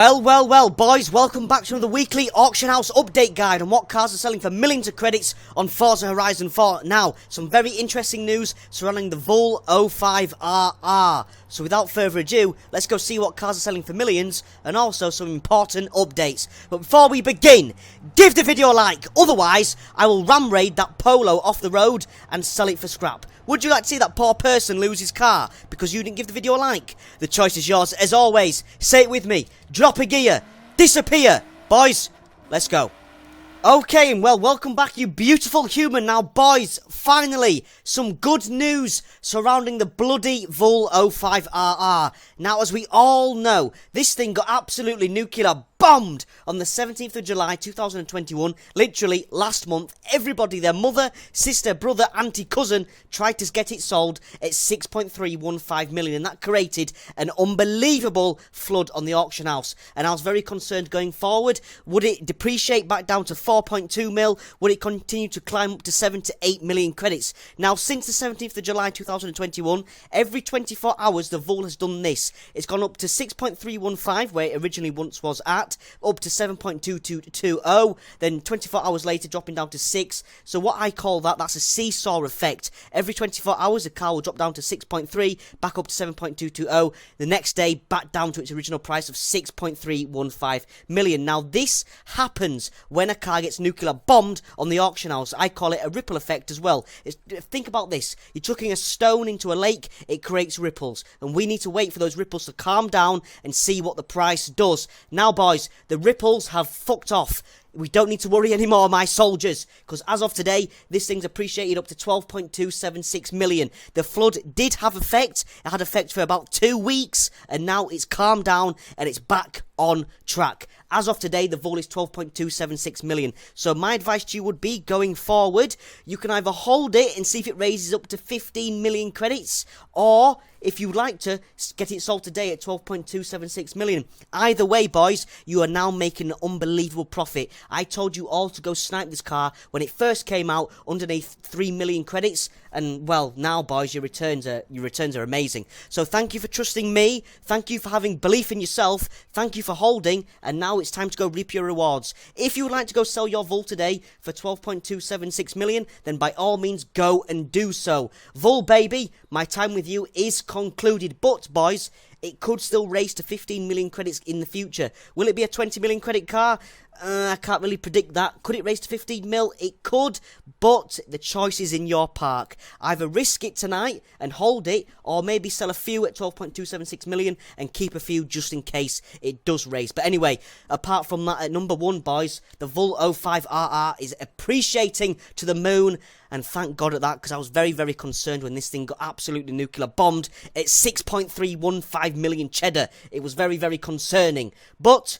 Well, boys, welcome back to another weekly auction house update guide on what cars are selling for millions of credits on Forza Horizon 4. Now, some very interesting news surrounding the Vol 05RR. So without further ado, let's go see what cars are selling for millions and also some important updates. But before we begin, give the video a like, otherwise I will ram raid that Polo off the road and sell it for scrap. Would you like to see that poor person lose his car because you didn't give the video a like? The choice is yours, as always. Say it with me. Drop a gear. Disappear. Boys, let's go. Okay, well, welcome back, you beautiful human. Now, boys, finally, some good news surrounding the bloody Vol 05RR. Now, as we all know, this thing got absolutely nuclear bombed on the 17th of July 2021, literally last month. Everybody, their mother, sister, brother, auntie, cousin tried to get it sold at 6.315 million, and that created an unbelievable flood on the auction house. And I was very concerned going forward. Would it depreciate back down to 4.2 mil? Would it continue to climb up to 7 to 8 million credits? Now, since the 17th of July 2021, every 24 hours the Vol has done this. It's gone up to 6.315, where it originally once was at, up to 7.2220, then 24 hours later dropping down to 6. So what I call that's a seesaw effect. Every 24 hours the car will drop down to 6.3, back up to 7.220, the next day back down to its original price of 6.315 million. Now this happens when a car gets nuclear bombed on the auction house. I call it a ripple effect as well. Think about this. You're chucking a stone into a lake, it creates ripples, and we need to wait for those ripples to calm down and see what the price does. Now boys, the ripples have fucked off. We don't need to worry anymore, my soldiers, because as of today, this thing's appreciated up to 12.276 million. The flood did have effect. It had effect for about 2 weeks, and now it's calmed down and it's back on track. As of today, the Vol is 12.276 million. So my advice to you would be, going forward, you can either hold it and see if it raises up to 15 million credits, or if you'd like to, get it sold today at 12.276 million. Either way, boys, you are now making an unbelievable profit. I told you all to go snipe this car when it first came out underneath 3 million credits, and well, now boys, your returns are amazing. So thank you for trusting me, thank you for having belief in yourself, thank you for holding, and now it's time to go reap your rewards. If you would like to go sell your Vol today for 12.276 million, then by all means go and do so. Vol baby, my time with you is concluded, but boys, it could still raise to 15 million credits in the future. Will it be a 20 million credit car? I can't really predict that. Could it raise to 15 mil? It could, but the choice is in your park. Either risk it tonight and hold it, or maybe sell a few at 12.276 million and keep a few just in case it does raise. But anyway, apart from that, at number one, boys, the Vol 05RR is appreciating to the moon. And thank God at that, because I was very, very concerned when this thing got absolutely nuclear bombed at 6.315 million cheddar. It was very, very concerning. But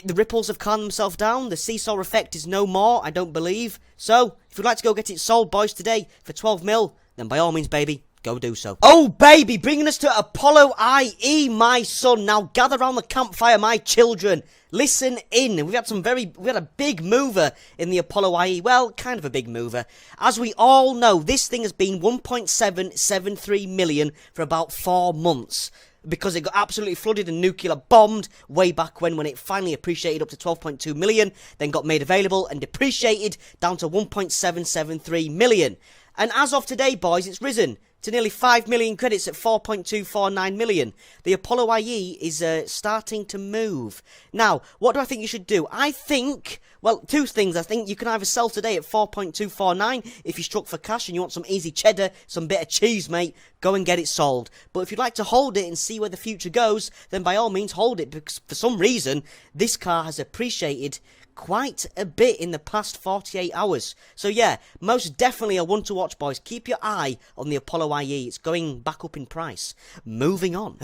the ripples have calmed themselves down. The seesaw effect is no more, I don't believe. So, if you'd like to go get it sold, boys, today for 12 mil, then by all means, baby, go do so. Oh, baby, bringing us to Apollo IE, my son. Now, gather round the campfire, my children. Listen in. We had a big mover in the Apollo IE. Well, kind of a big mover. As we all know, this thing has been 1.773 million for about 4 months, because it got absolutely flooded and nuclear bombed way back when it finally appreciated up to 12.2 million, then got made available and depreciated down to 1.773 million. And as of today, boys, it's risen to nearly 5 million credits at 4.249 million. The Apollo IE is starting to move. Now, what do I think you should do? I think, well, two things. I think you can either sell today at 4.249 if you struck for cash and you want some easy cheddar, some bit of cheese, mate, go and get it sold. But if you'd like to hold it and see where the future goes, then by all means hold it, because for some reason, this car has appreciated quite a bit in the past 48 hours. So yeah, most definitely a one to watch, boys. Keep your eye on the Apollo IE. It's going back up in price. Moving on.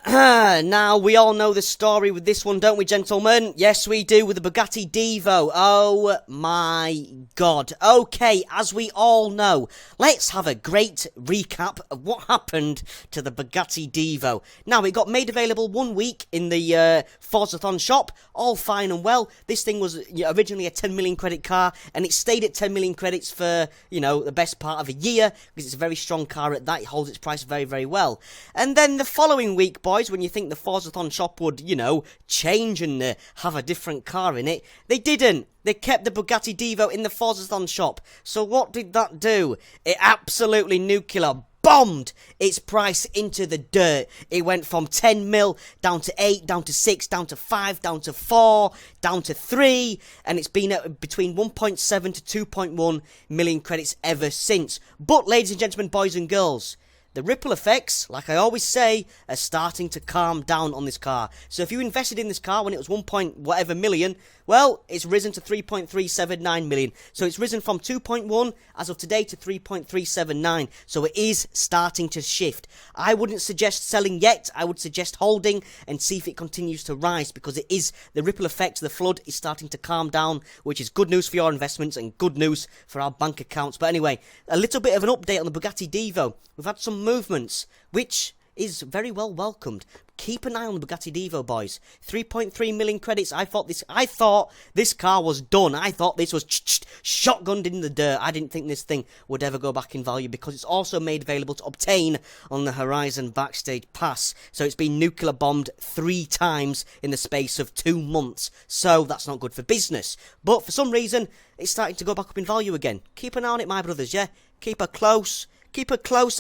Now, we all know the story with this one, don't we, gentlemen? Yes, we do, with the Bugatti Devo. Oh my God. Okay, as we all know, let's have a great recap of what happened to the Bugatti Devo. Now, it got made available 1 week in the Forzathon shop. All fine and well. This thing was originally a 10 million credit car, and it stayed at 10 million credits for, you know, the best part of a year, because it's a very strong car. car at that. It holds its price very, very well. And then the following week, boys, when you think the Forzathon shop would, you know, change and have a different car in it, they didn't. They kept the Bugatti Devo in the Forzathon shop. So what did that do? It absolutely nuclear bombed its price into the dirt. It went from 10 mil down to 8, down to 6, down to 5, down to 4, down to 3, and it's been at between 1.7 to 2.1 million credits ever since. But, ladies and gentlemen, boys and girls, the ripple effects, like I always say, are starting to calm down on this car. So if you invested in this car when it was 1 point whatever million, well, it's risen to 3.379 million. So it's risen from 2.1 as of today to 3.379. So it is starting to shift. I wouldn't suggest selling yet. I would suggest holding and see if it continues to rise, because it is the ripple effect, the flood is starting to calm down, which is good news for your investments and good news for our bank accounts. But anyway, a little bit of an update on the Bugatti Devo. We've had some movements, which is very well welcomed. Keep an eye on the Bugatti Devo, boys. 3.3 million credits. I thought this car was done. I thought this was shotgunned in the dirt. I didn't think this thing would ever go back in value, because it's also made available to obtain on the Horizon Backstage Pass. So it's been nuclear bombed 3 times in the space of 2 months. So that's not good for business. But for some reason, it's starting to go back up in value again. Keep an eye on it, my brothers, yeah? Keep a close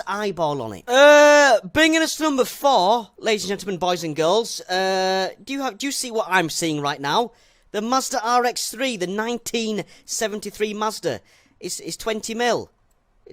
eyeball on it. Bringing us to number 4, ladies and gentlemen, boys and girls. Do you see what I'm seeing right now? The Mazda RX-3, the 1973 Mazda, is 20 mil.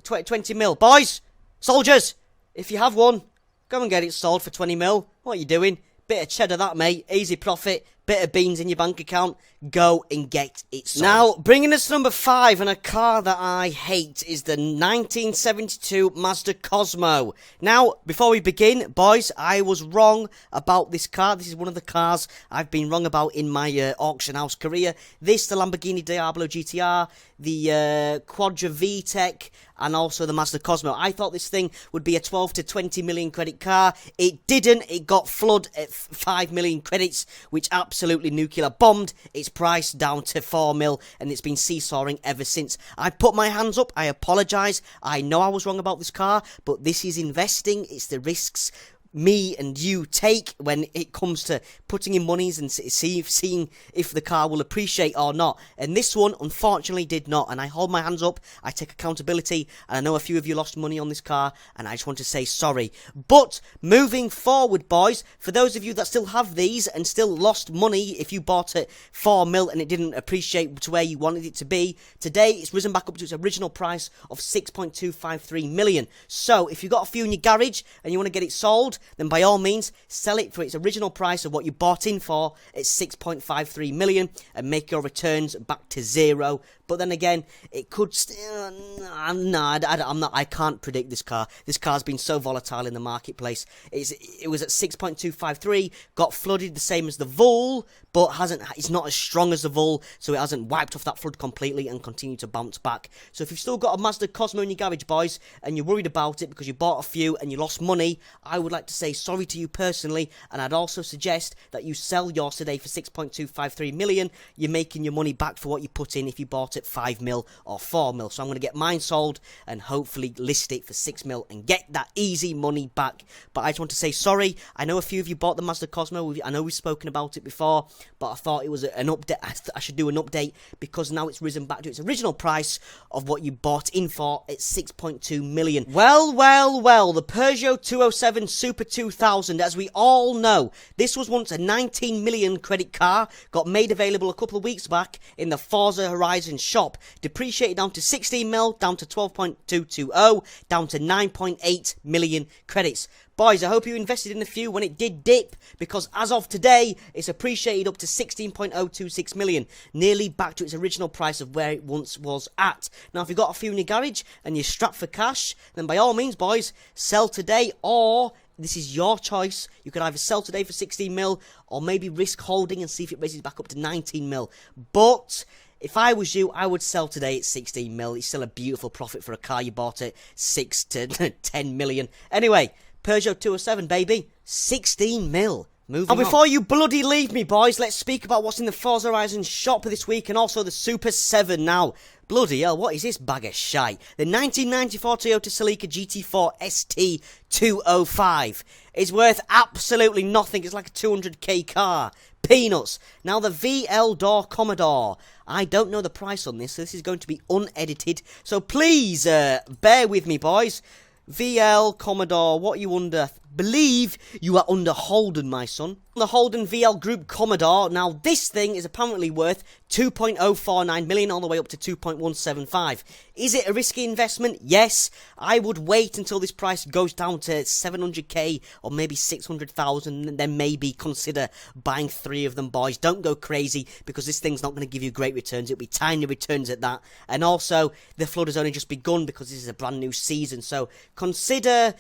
20 mil. Boys, soldiers, if you have one, go and get it sold for 20 mil. What are you doing? Bit of cheddar that, mate. Easy profit. Bit of beans in your bank account. Go and get it sold. Now, bringing us to number 5, and a car that I hate, is the 1972 Mazda Cosmo. Now, before we begin, boys, I was wrong about this car. This is one of the cars I've been wrong about in my auction house career. This, the Lamborghini Diablo GTR, the Quadra VTEC, and also the Mazda Cosmo. I thought this thing would be a 12 to 20 million credit car. It didn't. It got flood at 5 million credits, which absolutely nuclear bombed its price down to 4 mil, and it's been seesawing ever since. I put my hands up. I apologise. I know I was wrong about this car, but this is investing. It's the risks me and you take when it comes to putting in monies and seeing if the car will appreciate or not. And this one, unfortunately, did not. And I hold my hands up. I take accountability. And I know a few of you lost money on this car, and I just want to say sorry. But moving forward, boys, for those of you that still have these and still lost money if you bought it 4 mil and it didn't appreciate to where you wanted it to be, today it's risen back up to its original price of 6.253 million. So if you've got a few in your garage and you want to get it sold, then by all means, sell it for its original price of what you bought in for at 6.53 million and make your returns back to 0. But then again, it could still... I can't predict this car. This car's been so volatile in the marketplace. It was at 6.253, got flooded the same as the Vol, but it's not as strong as the Vol, so it hasn't wiped off that flood completely and continued to bounce back. So if you've still got a Mazda Cosmo in your garage, boys, and you're worried about it because you bought a few and you lost money, I would like to say sorry to you personally, and I'd also suggest that you sell yours today for 6.253 million. You're making your money back for what you put in if you bought it 5 mil or 4 mil. So I'm going to get mine sold and hopefully list it for 6 mil and get that easy money back. But I just want to say sorry. I know a few of you bought the Mazda Cosmo. I know we've spoken about it before, but I thought it was an update. I should do an update because now it's risen back to its original price of what you bought in for at 6.2 million. Well, the Peugeot 207 Super 2000, as we all know, this was once a 19 million credit car, got made available a couple of weeks back in the Forza Horizon shop, depreciated down to 16 mil, down to 12.220, down to 9.8 million credits. Boys, I hope you invested in a few when it did dip, because as of today, it's appreciated up to 16.026 million, nearly back to its original price of where it once was at. Now, if you've got a few in your garage and you're strapped for cash, then by all means, boys, sell today, or this is your choice. You could either sell today for 16 mil, or maybe risk holding and see if it raises back up to 19 mil. But if I was you, I would sell today at 16 mil. It's still a beautiful profit for a car you bought at 6 to 10 million. Anyway, Peugeot 207, baby, 16 mil. Moving on. Before you bloody leave me, boys, let's speak about what's in the Forza Horizon shop this week and also the Super 7 now. Bloody hell, what is this bag of shite? The 1994 Toyota Celica GT4 ST205 is worth absolutely nothing. It's like a 200k car. Peanuts. Now the VL door Commodore. I don't know the price on this, so this is going to be unedited. So please, bear with me, boys. VL Commodore, what are you under? Believe you are under Holden, my son. The Holden VL Group Commodore. Now, this thing is apparently worth 2.049 million all the way up to 2.175. Is it a risky investment? Yes. I would wait until this price goes down to 700k or maybe 600,000 and then maybe consider buying 3 of them, boys. Don't go crazy because this thing's not going to give you great returns. It'll be tiny returns at that. And also, the flood has only just begun because this is a brand new season. So, consider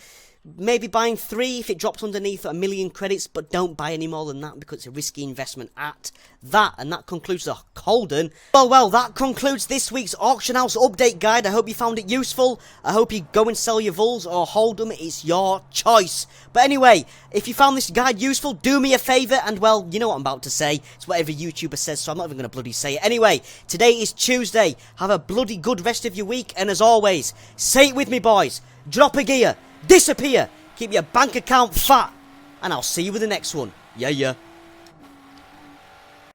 maybe buying 3 if it drops underneath 1 million credits, but don't buy any more than that because it's a risky investment at that. And that concludes the Holden. Well, that concludes this week's auction house update guide. I hope you found it useful. I hope you go and sell your Vols or hold them. It's your choice. But anyway, if you found this guide useful, do me a favour, and well, you know what I'm about to say. It's what every YouTuber says, so I'm not even going to bloody say it. Anyway, today is Tuesday. Have a bloody good rest of your week, and as always, say it with me, boys. Drop a gear. Disappear, keep your bank account fat, and I'll see you with the next one. Yeah.